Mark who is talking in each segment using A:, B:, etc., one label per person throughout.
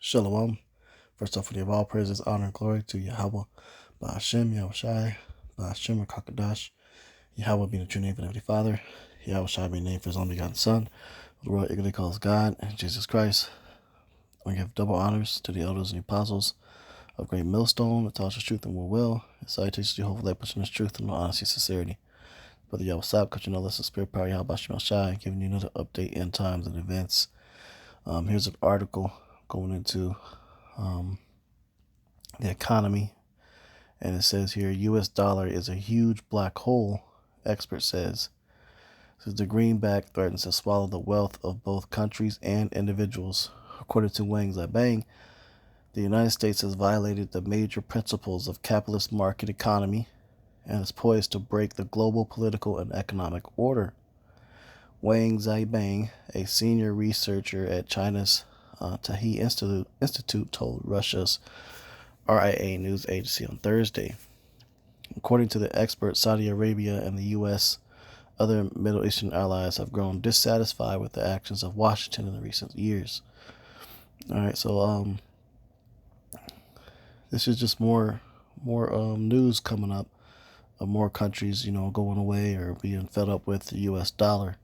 A: Shalom. First off, we give all praises, honor, and glory to Yahweh, Ba'ashem, Yahushai, Ba'ashem, Rakakadash, Yahweh being the true name for the Heavenly Father, Yahushai being named for his only begotten Son, the world eagerly calls God, and Jesus Christ. We give double honors to the elders and the apostles of Great Millstone, that taught us truth and will, and salutations to Jehovah, that pushing us truth and honesty and sincerity. Brother Yahushua, because you know this is Spirit Power, Yahweh Ba'ashem Yahushai, giving you another update in times and events. Here's an article going into the economy, and it says here, U.S. dollar is a huge black hole, expert says. Says the greenback threatens to swallow the wealth of both countries and individuals. According to Wang Zibang, the United States has violated the major principles of capitalist market economy and is poised to break the global political and economic order. Wang Zibang, a senior researcher at China's Tahe Institute, told Russia's RIA news agency on Thursday. According to the expert, Saudi Arabia and the U.S., other Middle Eastern allies have grown dissatisfied with the actions of Washington in the recent years. All right, so this is just more news coming up of more countries, going away or being fed up with the U.S. dollar,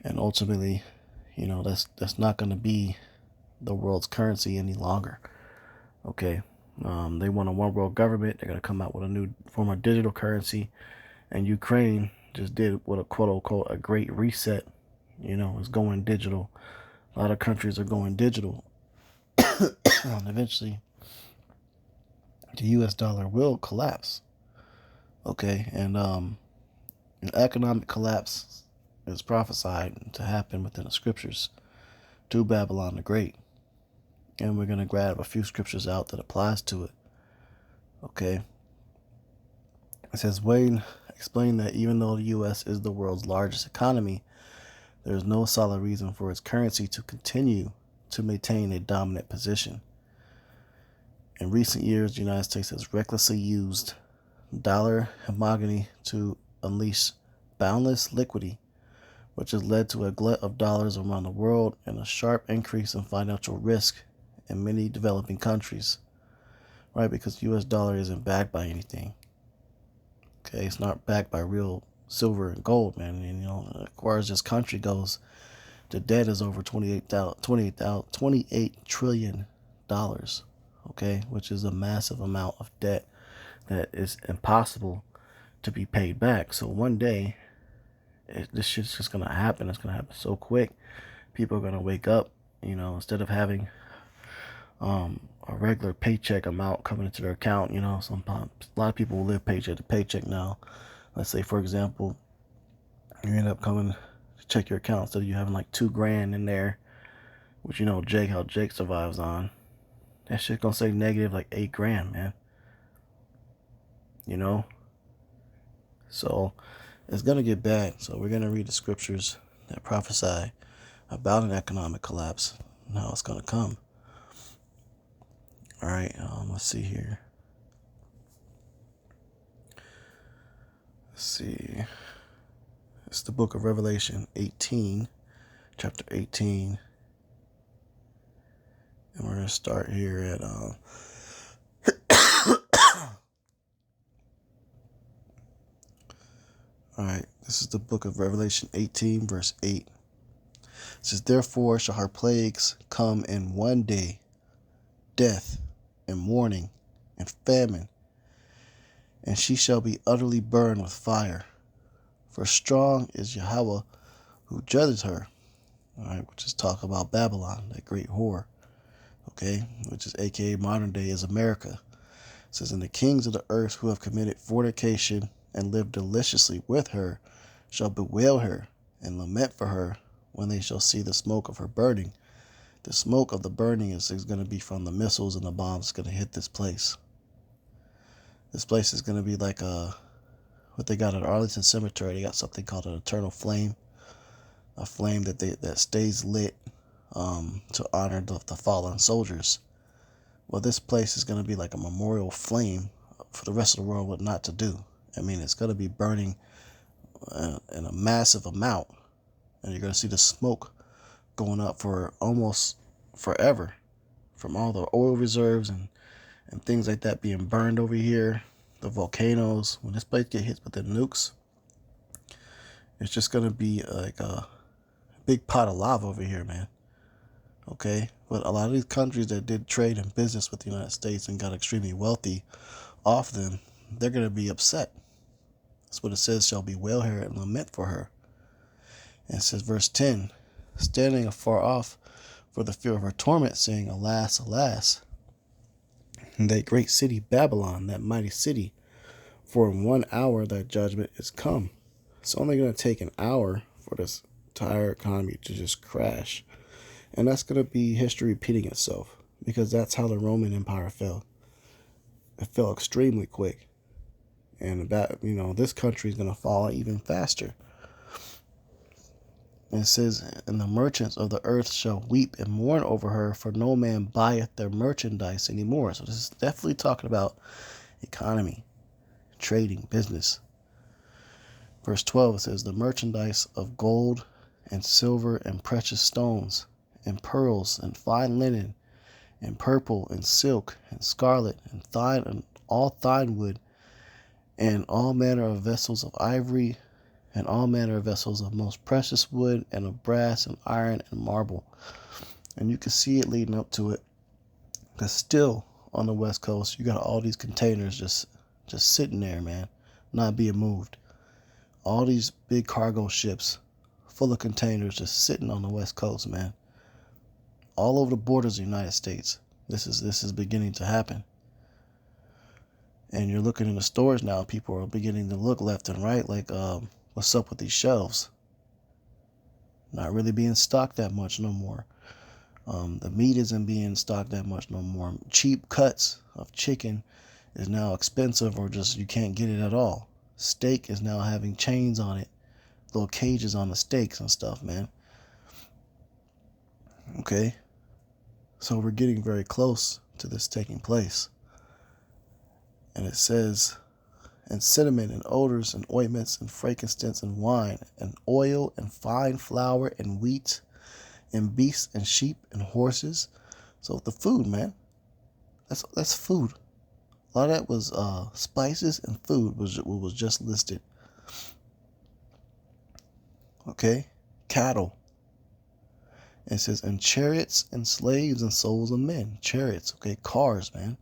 A: and ultimately, that's not going to be the world's currency any longer. Okay. They want a one world government. They're going to come out with a new form of digital currency. And Ukraine just did what a quote unquote a great reset. Is going digital. A lot of countries are going digital. And eventually, the U.S. dollar will collapse. Okay. And an economic collapse is prophesied to happen within the scriptures to Babylon the Great. And we're going to grab a few scriptures out that applies to it. Okay. It says, Wayne explained that even though the U.S. is the world's largest economy, there is no solid reason for its currency to continue to maintain a dominant position. In recent years, the United States has recklessly used dollar hegemony to unleash boundless liquidity, which has led to a glut of dollars around the world and a sharp increase in financial risk in many developing countries, right? Because the U.S. dollar isn't backed by anything. Okay, it's not backed by real silver and gold, man. And, as far as this country goes, the debt is over $28 trillion, okay, which is a massive amount of debt that is impossible to be paid back. So one day, this shit's just going to happen. It's going to happen so quick. People are going to wake up, instead of having a regular paycheck amount coming into their account. Sometimes a lot of people will live paycheck to paycheck now. Let's say, for example, you end up coming to check your account, instead of you having like $2,000 in there, which how Jake survives on. That shit gonna say negative like $8,000, man. So it's gonna get bad. So we're gonna read the scriptures that prophesy about an economic collapse and how it's gonna come. All right, let's see here. Let's see. It's the book of Revelation 18, chapter 18. And we're going to start here at all right, this is the book of Revelation 18, verse 8. It says, therefore shall her plagues come in one day, death and mourning and famine, and she shall be utterly burned with fire. For strong is Yahweh who judges her. All right, which is talk about Babylon, that great whore. Okay, which is aka modern day is America. It says, and the kings of the earth who have committed fornication and lived deliciously with her shall bewail her and lament for her when they shall see the smoke of her burning. The smoke of the burning is going to be from the missiles and the bombs going to hit this place. This place is going to be like what they got at Arlington Cemetery. They got something called an eternal flame, a flame that stays lit to honor the fallen soldiers. Well, this place is going to be like a memorial flame for the rest of the world what not to do. I mean, it's going to be burning in a massive amount, and you're going to see the smoke going up for almost forever, from all the oil reserves and things like that being burned over here, the volcanoes. When this place get hit with the nukes, it's just gonna be like a big pot of lava over here, man. Okay, but a lot of these countries that did trade and business with the United States and got extremely wealthy off them, they're gonna be upset. That's what it says, shall bewail her and lament for her. And it says, verse 10, standing afar off for the fear of her torment, saying, Alas, alas, that great city Babylon, that mighty city, for in 1 hour thy judgment is come. It's only going to take an hour for this entire economy to just crash. And that's going to be history repeating itself, because that's how the Roman Empire fell. It fell extremely quick. And that, this country is going to fall even faster. And it says, and the merchants of the earth shall weep and mourn over her, for no man buyeth their merchandise anymore. So this is definitely talking about economy, trading, business. Verse 12, it says, the merchandise of gold and silver and precious stones and pearls and fine linen and purple and silk and scarlet and thine and all thine wood and all manner of vessels of ivory and all manner of vessels of most precious wood and of brass and iron and marble. And you can see it leading up to it. Because still on the West Coast, you got all these containers just sitting there, man, not being moved. All these big cargo ships full of containers just sitting on the West Coast, man. All over the borders of the United States. This is beginning to happen. And you're looking in the stores now, people are beginning to look left and right like, what's up with these shelves? Not really being stocked that much no more. The meat isn't being stocked that much no more. Cheap cuts of chicken is now expensive, or just you can't get it at all. Steak is now having chains on it, little cages on the steaks and stuff, man. Okay, so we're getting very close to this taking place. And it says, and cinnamon and odors and ointments and frankincense and wine and oil and fine flour and wheat and beasts and sheep and horses. So the food, man, that's food. A lot of that was spices and food was what was just listed. Okay, cattle. And it says, and chariots and slaves and souls of men. Chariots, okay, cars, man.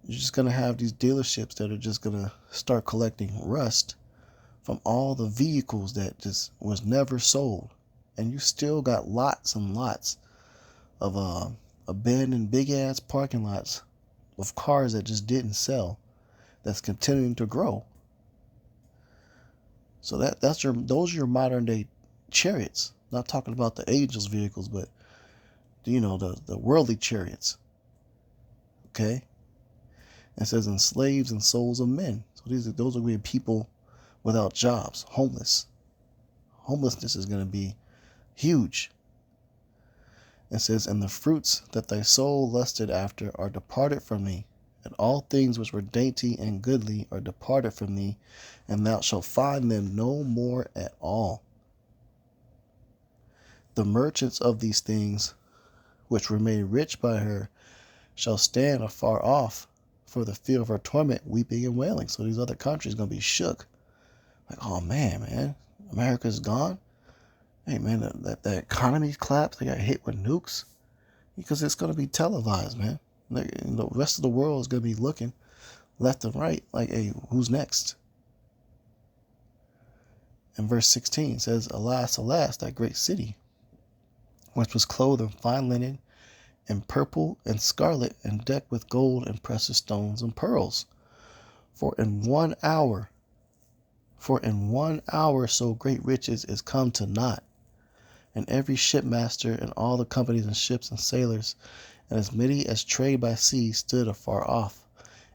A: You're just going to have these dealerships that are just going to start collecting rust from all the vehicles that just was never sold. And you still got lots and lots of abandoned big-ass parking lots of cars that just didn't sell, that's continuing to grow. So those are your modern-day chariots. Not talking about the angels' vehicles, but, the worldly chariots. Okay? It says, and slaves and souls of men. So those are going to be people without jobs, homeless. Homelessness is going to be huge. It says, and the fruits that thy soul lusted after are departed from thee, and all things which were dainty and goodly are departed from thee, and thou shalt find them no more at all. The merchants of these things, which were made rich by her, shall stand afar off for the fear of her torment, weeping and wailing. So these other countries are going to be shook. Like, oh man, America's gone. Hey man, the economy collapsed. They got hit with nukes, because it's going to be televised, man. The rest of the world is going to be looking left and right like, hey, who's next? And verse 16 says, alas, alas, that great city, which was clothed in fine linen and purple and scarlet and decked with gold and precious stones and pearls. For in 1 hour so great riches is come to naught. And every shipmaster and all the companies and ships and sailors, and as many as trade by sea, stood afar off,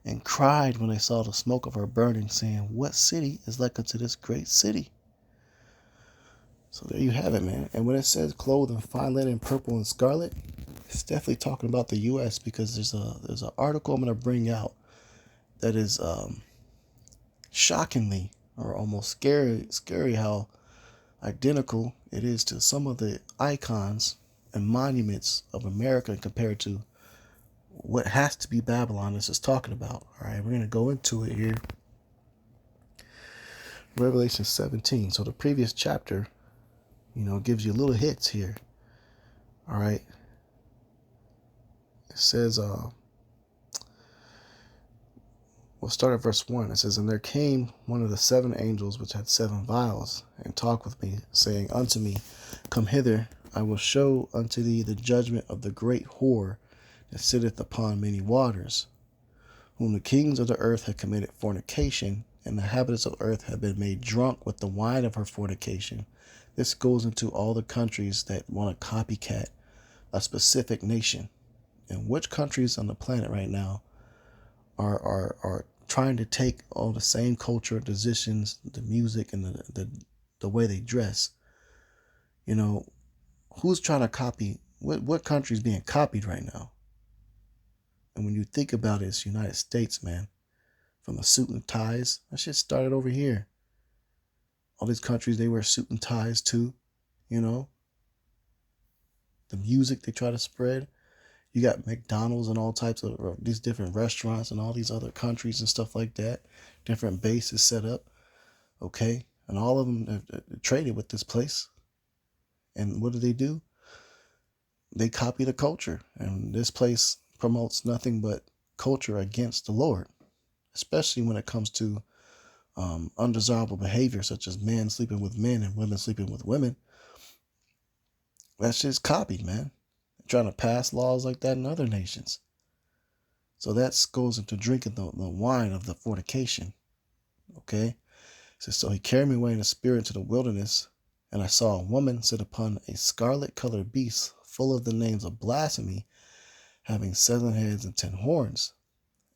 A: and cried when they saw the smoke of her burning, saying, what city is like unto this great city? So there you have it, man. And when it says clothed in fine linen, purple and scarlet, it's definitely talking about the U.S., because there's an article I'm going to bring out that is shockingly, or almost scary how identical it is to some of the icons and monuments of America compared to what has to be Babylon this is talking about. All right, we're going to go into it here. Revelation 17. So the previous chapter, gives you little hits here. All right. It says, we'll start at verse 1. It says, "And there came one of the 7 angels which had 7 vials, and talked with me, saying unto me, Come hither, I will show unto thee the judgment of the great whore that sitteth upon many waters, whom the kings of the earth have committed fornication, and the inhabitants of the earth have been made drunk with the wine of her fornication." This goes into all the countries that want to copycat a specific nation. And which countries on the planet right now are trying to take all the same culture, decisions, the music, and the way they dress? Who's trying to copy? What country is being copied right now? And when you think about it, it's the United States, man. From the suit and ties, that shit started over here. All these countries, they wear suit and ties too. The music they try to spread. You got McDonald's and all types of these different restaurants and all these other countries and stuff like that. Different bases set up. Okay. And all of them have traded with this place. And what do? They copy the culture. And this place promotes nothing but culture against the Lord, especially when it comes to undesirable behavior, such as men sleeping with men and women sleeping with women. That's just copied, man. They're trying to pass laws like that in other nations. So that goes into drinking the wine of the fornication. Okay? It says, "So he carried me away in the spirit into the wilderness, and I saw a woman sit upon a scarlet-colored beast, full of the names of blasphemy, having 7 heads and 10 horns.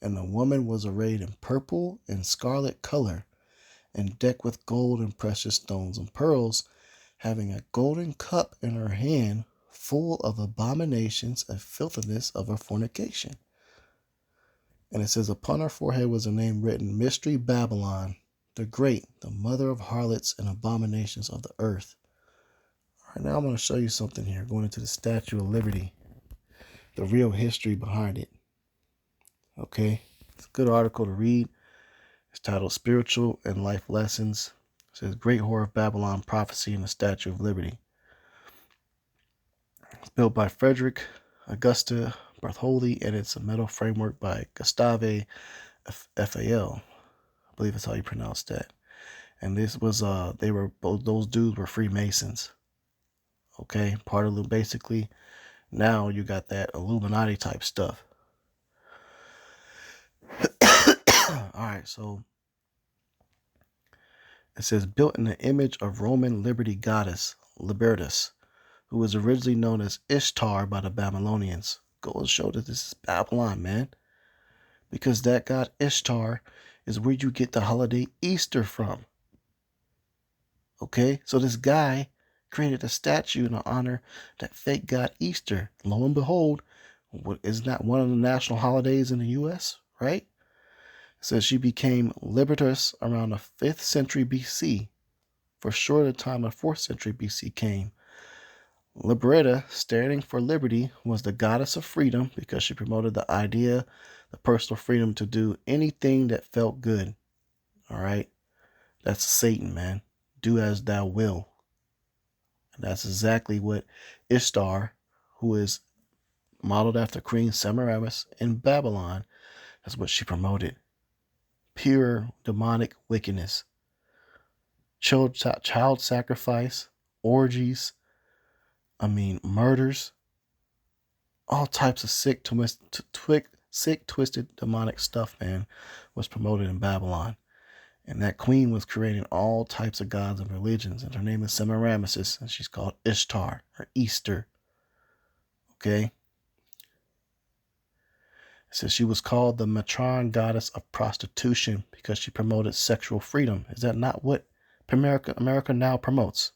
A: And the woman was arrayed in purple and scarlet color, and decked with gold and precious stones and pearls, having a golden cup in her hand, full of abominations and filthiness of her fornication." And it says, "Upon her forehead was a name written, Mystery Babylon, the Great, the mother of harlots and abominations of the earth." All right, now I'm going to show you something here, going into the Statue of Liberty, the real history behind it. Okay, it's a good article to read. It's titled "Spiritual and Life Lessons." It says, "Great Whore of Babylon, Prophecy in the Statue of Liberty." It's built by Frederick Augusta Bartholdi, and it's a metal framework by Gustave Eiffel. I believe that's how you pronounce that. And this was those dudes were Freemasons. Okay, part of basically now you got that Illuminati type stuff. All right, so it says, "Built in the image of Roman liberty goddess Libertas, who was originally known as Ishtar by the Babylonians." Go and show that this is Babylon, man. Because that god Ishtar is where you get the holiday Easter from. Okay, so this guy created a statue in honor that fake god Easter. Lo and behold, isn't that one of the national holidays in the U.S., right? It says she became Libertas around the 5th century BC. For sure the time of 4th century BC came. Liberta, standing for liberty, was the goddess of freedom because she promoted the idea, the personal freedom to do anything that felt good. All right? That's Satan, man. Do as thou will. And that's exactly what Ishtar, who is modeled after Queen Semiramis in Babylon, that's what she promoted. Pure demonic wickedness. Child sacrifice, orgies, murders, all types of sick, twisted, demonic stuff, man, was promoted in Babylon. And that queen was creating all types of gods and religions. And her name is Semiramis, and she's called Ishtar, or Easter. Okay? It says she was called the matron goddess of prostitution because she promoted sexual freedom. Is that not what America now promotes?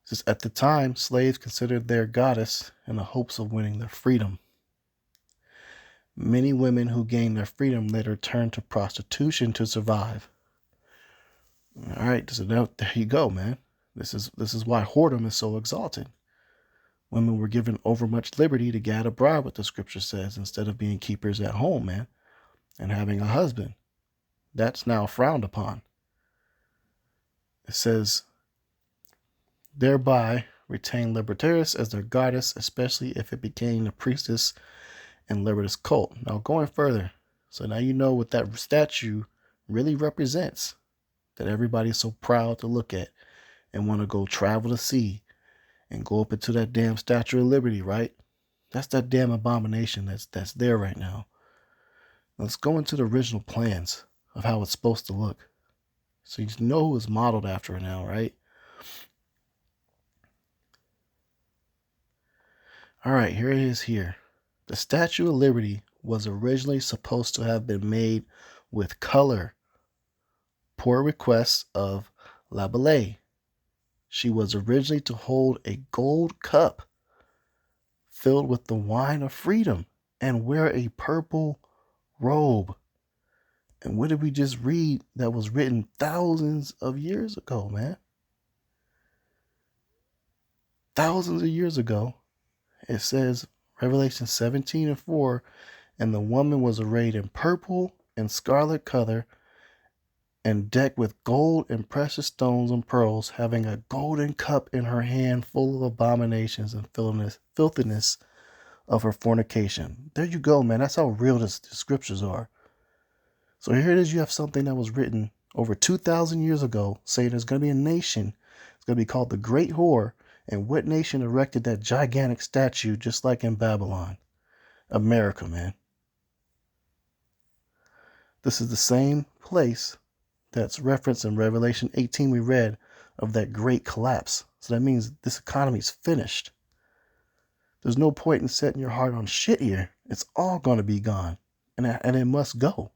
A: It says at the time, slaves considered their goddess in the hopes of winning their freedom. Many women who gained their freedom later turned to prostitution to survive. All right, so now, there you go, man. This is why whoredom is so exalted. Women were given overmuch liberty to gad abroad, what the scripture says, instead of being keepers at home, man, and having a husband. That's now frowned upon. It says, thereby retain Libertaris as their goddess, especially if it became the priestess and Libertas cult. Now, going further, so now you know what that statue really represents, that everybody's so proud to look at and want to go travel to see and go up into that damn Statue of Liberty, right? That's that damn abomination that's there right now. Let's go into the original plans of how it's supposed to look. So you know who it's modeled after now, right? All right, here it is here. The Statue of Liberty was originally supposed to have been made with color, per request of Rabelais. She was originally to hold a gold cup filled with the wine of freedom and wear a purple robe. And what did we just read that was written thousands of years ago, man? Thousands of years ago. It says, Revelation 17:4, and the woman was arrayed in purple and scarlet color and decked with gold and precious stones and pearls, having a golden cup in her hand full of abominations and filthiness of her fornication. There you go, man. That's how real the scriptures are. So here it is. You have something that was written over 2,000 years ago saying there's going to be a nation. It's going to be called the Great Whore. And what nation erected that gigantic statue just like in Babylon? America, man. This is the same place that's referenced in Revelation 18 we read of that great collapse. So that means this economy is finished. There's no point in setting your heart on shit here. It's all going to be gone. And it must go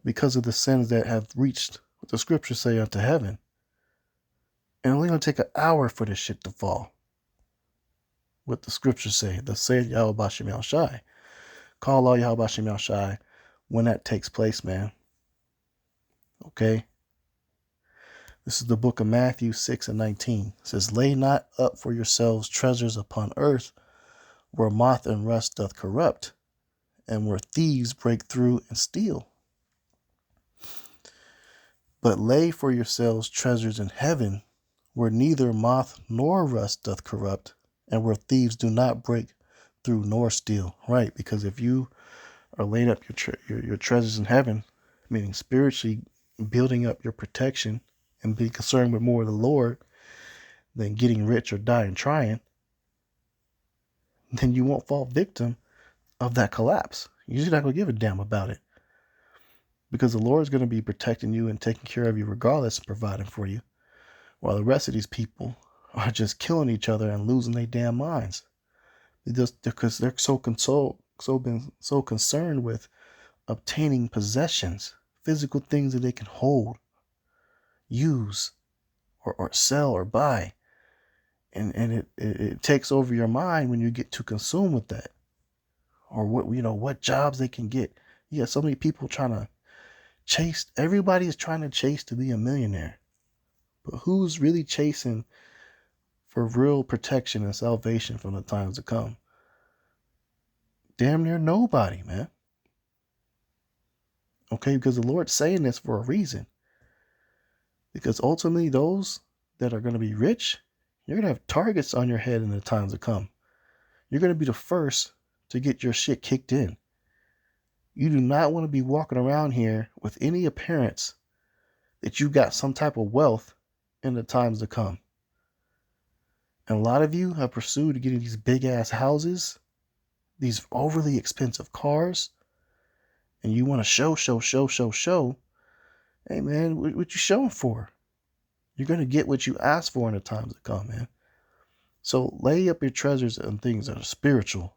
A: because of the sins that have reached what the scriptures say unto heaven. And it's only going to take an hour for this shit to fall. What the scriptures say. The say Yahweh Bashem Yahweh Shai. Call all Yahweh Bashem Yahweh Shai when that takes place, man. Okay? This is the book of Matthew 6:19. It says, lay not up for yourselves treasures upon earth, where moth and rust doth corrupt, and where thieves break through and steal. But lay for yourselves treasures in heaven, where neither moth nor rust doth corrupt, and where thieves do not break through nor steal. Right? Because if you are laying up your treasures in heaven, meaning spiritually building up your protection and being concerned with more of the Lord than getting rich or dying trying, then you won't fall victim of that collapse. You're just not going to give a damn about it. Because the Lord is going to be protecting you and taking care of you regardless and providing for you. While the rest of these people are just killing each other and losing their damn minds. Because they're so concerned with obtaining possessions, physical things that they can hold, use, or sell or buy. And it takes over your mind when you get too consumed with that. Or what jobs they can get. You got so many people trying to chase. Everybody is trying to chase to be a millionaire. But who's really chasing for real protection and salvation from the times to come? Damn near nobody, man. Okay, because the Lord's saying this for a reason. Because ultimately those that are going to be rich, you're going to have targets on your head in the times to come. You're going to be the first to get your shit kicked in. You do not want to be walking around here with any appearance that you got some type of wealth in the times to come. And a lot of you have pursued getting these big ass houses, these overly expensive cars, and you want to show. Hey man, what you showing for? You're going to get what you ask for in the times to come, man. So lay up your treasures on things that are spiritual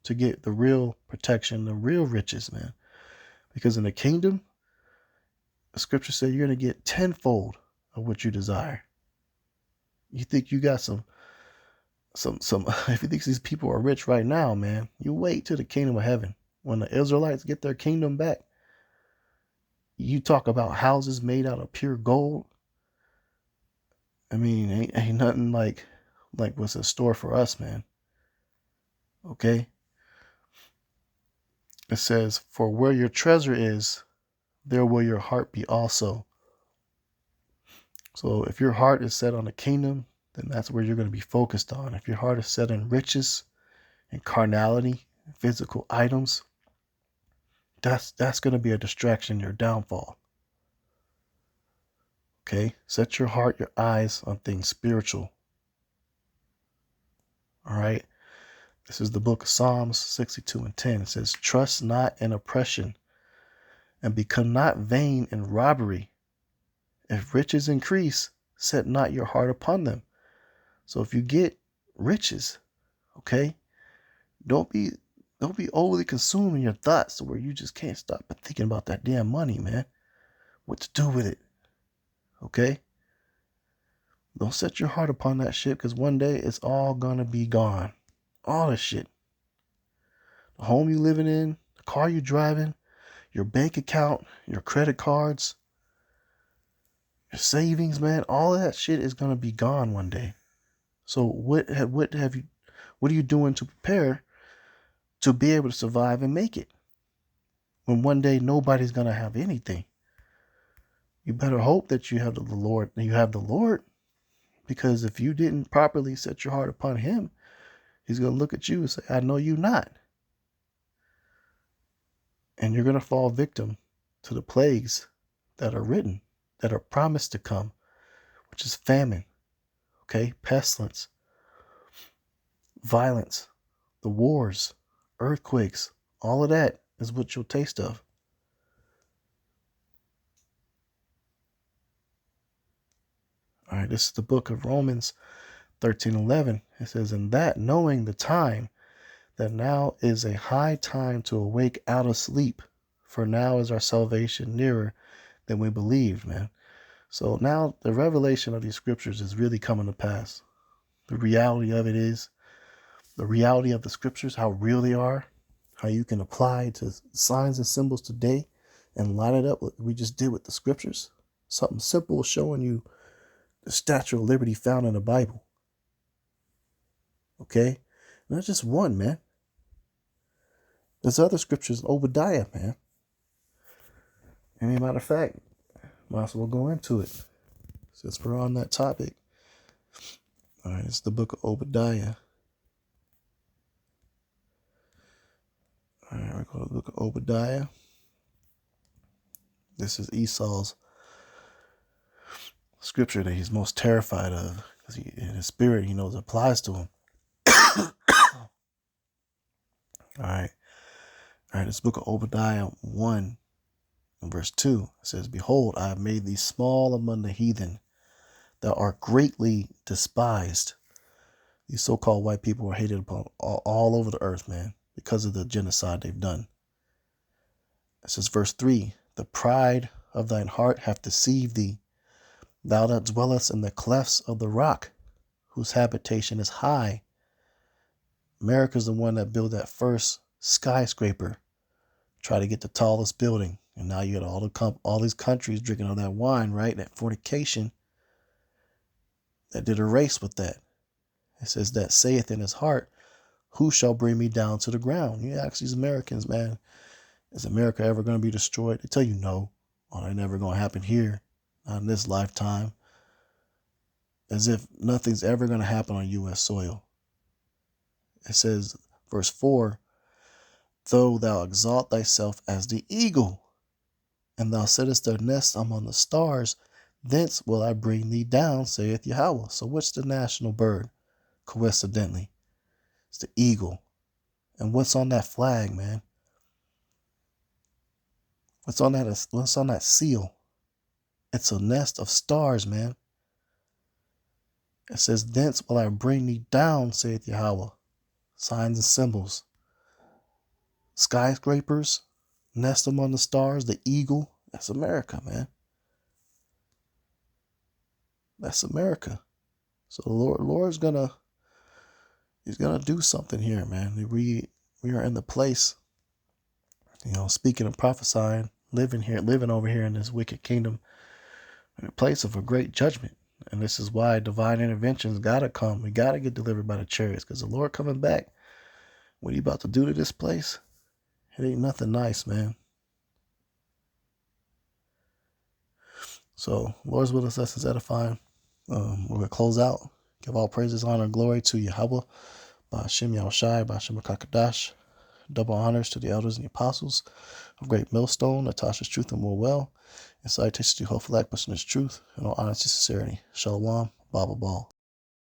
A: to get the real protection, the real riches, man. Because in the kingdom, the scripture says you're going to get tenfold of what you desire. You think you got some if you think these people are rich right now, man, you wait till the kingdom of heaven. When the Israelites get their kingdom back, you talk about houses made out of pure gold. I mean, ain't nothing like what's in store for us, man. Okay? It says, for where your treasure is, there will your heart be also. So if your heart is set on the kingdom, then that's where you're going to be focused on. If your heart is set in riches and carnality, physical items, that's going to be a distraction, your downfall. Okay? Set your heart, your eyes on things spiritual. All right? This is the book of Psalms 62:10. It says, trust not in oppression, and become not vain in robbery. If riches increase, set not your heart upon them. So if you get riches, okay, don't be overly consumed in your thoughts to where you just can't stop thinking about that damn money, man. What to do with it? Okay? Don't set your heart upon that shit, because one day it's all gonna be gone. All this shit. The home you living in, the car you driving, your bank account, your credit cards, your savings, man, all of that shit is gonna be gone one day. So what are you doing to prepare to be able to survive and make it when one day nobody's gonna have anything? You better hope that you have the Lord, because if you didn't properly set your heart upon him, he's gonna look at you and say, I know you not. And you're gonna fall victim to the plagues that are written, that are promised to come, which is famine, okay, pestilence, violence, the wars, earthquakes, all of that is what you'll taste of. All right, this is the book of Romans 13:11. It says, in that knowing the time, that now is a high time to awake out of sleep, for now is our salvation nearer than we believed, man. So now the revelation of these scriptures is really coming to pass. The reality of it is, the reality of the scriptures, how real they are, how you can apply to signs and symbols today and line it up what we just did with the scriptures. Something simple showing you the Statue of Liberty found in the Bible. Okay? Not just one, man. There's other scriptures in Obadiah, man. Any matter of fact, might as well go into it since we're on that topic. All right, it's the book of Obadiah. All right, we're going to the book of Obadiah. This is Esau's scripture that he's most terrified of, because in his spirit, he knows it applies to him. All right, this book of Obadiah 1 and verse 2 says, behold, I have made thee small among the heathen, thou art greatly despised. These so-called white people are hated upon all over the earth, man, because of the genocide they've done. It says, verse 3, the pride of thine heart hath deceived thee, thou that dwellest in the clefts of the rock, whose habitation is high. America's the one that built that first skyscraper, try to get the tallest building, and now you got all these countries drinking all that wine, right? That fornication that did a race with that. It says that saith in his heart, who shall bring me down to the ground? You ask these Americans, man, is America ever going to be destroyed? They tell you no. Oh, they're never going to happen here, not in this lifetime. As if nothing's ever going to happen on U.S. soil. It says, verse 4, though thou exalt thyself as the eagle, and thou settest thy nest among the stars, thence will I bring thee down, saith Yahweh. So what's the national bird? Coincidentally, it's the eagle. And what's on that flag, man? What's on that seal? It's a nest of stars, man. It says, thence will I bring thee down, saith Yahweh. Signs and symbols. Skyscrapers, nest among the stars, the eagle. That's America, man. That's America. So the Lord's He's gonna do something here, man. We are in the place, speaking and prophesying, living over here in this wicked kingdom, in a place of a great judgment. And this is why divine intervention's gotta come. We gotta get delivered by the chariots, because the Lord coming back. what you about to do to this place, it ain't nothing nice, man. So, Lord's will is lessons edifying. We're going to close out. Give all praises, honor, and glory to Yahweh, by Hashem Yahushai, by Hashem Kakadash. Double honors to the elders and the apostles of Great Millstone, Natasha's Truth and More Well, and salutations to Hopeful Act, Truth, and all honesty and sincerity. Shalom, Baba Ball.